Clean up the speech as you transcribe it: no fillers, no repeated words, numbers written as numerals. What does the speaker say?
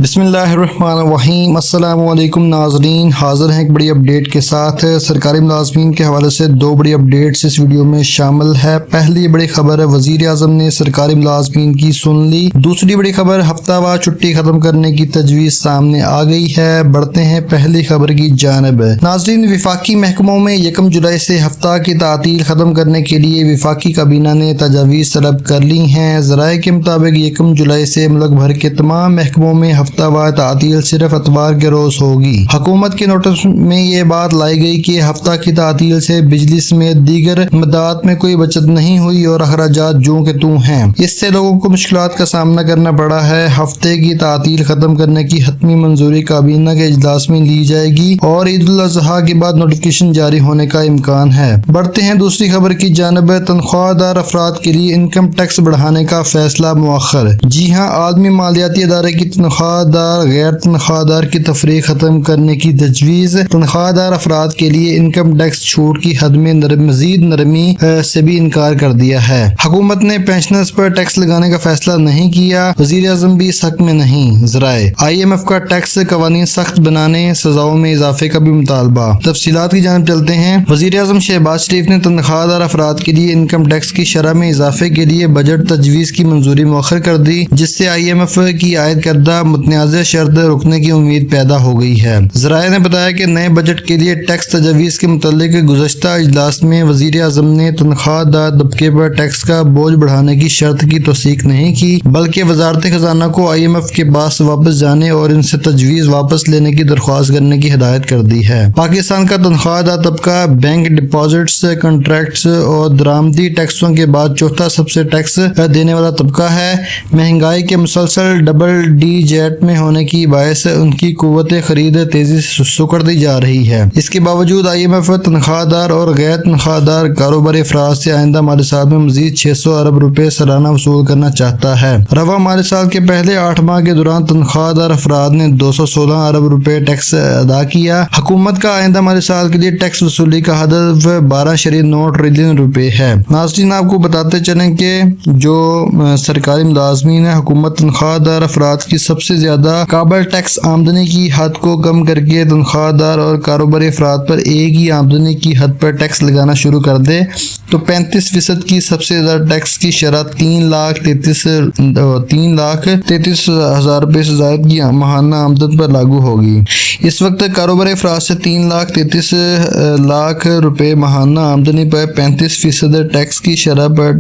बिस्मिल्लाहिर्रहमानिर्रहीम। अस्सलाम वालेकुम नाज़रीन, हाज़िर हैं एक बड़ी अपडेट के साथ। सरकारी मुलाज़मीन के हवाले से दो बड़ी अपडेट्स इस वीडियो में शामिल है। पहली बड़ी खबर है, वज़ीर आज़म ने सरकारी मुलाज़मीन की सुन ली। दूसरी बड़ी खबर, हफ्तावार छुट्टी ख़त्म करने की तजवीज़ सामने आ गई है। बढ़ते हैं पहली खबर की जानिब। नाज़रीन, वफाकी महकमों में 1 जुलाई से हफ्ता की तातील ख़त्म करने के लिए वफाकी काबीना ने तजावीज़ तलब कर ली हैं। ज़राए के मुताबिक 1 जुलाई से मुल्क भर के तमाम महकमों में हफ्तावार तातील सिर्फ अतवार के रोज होगी। हुकूमत के नोटिस में ये बात लाई गई कि हफ्ता की तातील से बिजली समेत दीगर मदाद में कोई बचत नहीं हुई और अखराजात जो के तू हैं। इससे लोगों को मुश्किलात का सामना करना पड़ा है। हफ्ते की तातील खत्म करने की हतमी मंजूरी काबीना के इजलास में ली जाएगी और ईद उल अज़हा के बाद नोटिफिकेशन जारी होने का इम्कान है। बढ़ते हैं दूसरी खबर की जानिब। तनख्वाहदार अफराद के लिए इनकम टैक्स बढ़ाने का फैसला मुअख्खर। जी हाँ, आलमी मालियाती अदारे की तनख्वाहदार गैर तनख्वाहदार की तफरीक खत्म करने की तजवीज़। तनख्वाहदार अफराद के लिए इनकम टैक्स छूट की हद में मजीद नरमी से भी इनकार कर दिया है। हुकूमत ने पेंशनर्स पर टैक्स लगाने का फैसला नहीं किया। वज़ीर आज़म भी इस हक में नहीं। ज़राए IMF का टैक्स कवानीन सख्त बनाने, सजाओं में इजाफे का भी मुतालबा। तफसीलात की जानिब चलते हैं। वज़ीर आज़म शहबाज शरीफ ने तनख्वाहदार अफराद के लिए इनकम टैक्स की शरह में इजाफे के लिए बजट तजवीज़ की मंजूरी मुअख्खर कर दी, जिससे IMF की आयद करदा मुतनाज़ शर्त रुकने की उम्मीद पैदा हो गई है। ज़राए ने बताया कि नए बजट के लिए टैक्स तजवीज़ के मुतालिक गुज़श्ता इजलास में वज़ीर आज़म ने तनख्वाहदार तबके पर टैक्स का बोझ बढ़ाने की शर्त की तौसीक नहीं की, बल्कि वज़ारत खजाना को IMF के पास वापस जाने और इनसे तजवीज़ वापस लेने की दरख्वास्त करने की हिदायत कर दी है। पाकिस्तान का तनख्वाहदार तबका बैंक डिपॉजिट्स, कॉन्ट्रैक्ट्स और दरामदी टैक्सों के बाद चौथा सबसे टैक्स देने वाला तबका है। महंगाई के मुसलसल डबल डिजिट में होने की बायस उनकी कुव्वत खरीद तेजी से सुकड़ दी जा रही है। इसके बावजूद IMF तनख्वाहदार और गैर तनख्वाहदार कारोबारी अफराद से आइंदा माली साल में मजीद 600 अरब रुपए सालाना वसूल करना चाहता है। रवा माली साल के पहले 8 माह के दौरान तनख्वाहदार अफराद ने 216 अरब रुपए टैक्स अदा किया। हुकूमत का आइंदा माली साल के लिए टैक्स वसूली का हदफ 12.9 ट्रिलियन रुपए है। नाज़रीन, आपको बताते चलें कि जो सरकारी मुलाजमीन है, हुकूमत तनख्वाहदार अफराद की सबसे ज्यादा काबिल टैक्स आमदनी की हद को कम करके तनख्वाहदार और कारोबारी अफराद पर एक ही आमदनी की हद पर टैक्स लगाना शुरू कर दे तो 35% की सबसे ज्यादा टैक्स की शरह 3,33,000 रुपए से ज्यादा की माहाना आमदन पर लागू होगी। इस वक्त कारोबारी अफराद से 3,33,00,000 रुपए माहाना आमदनी पर 35% टैक्स की शरह पर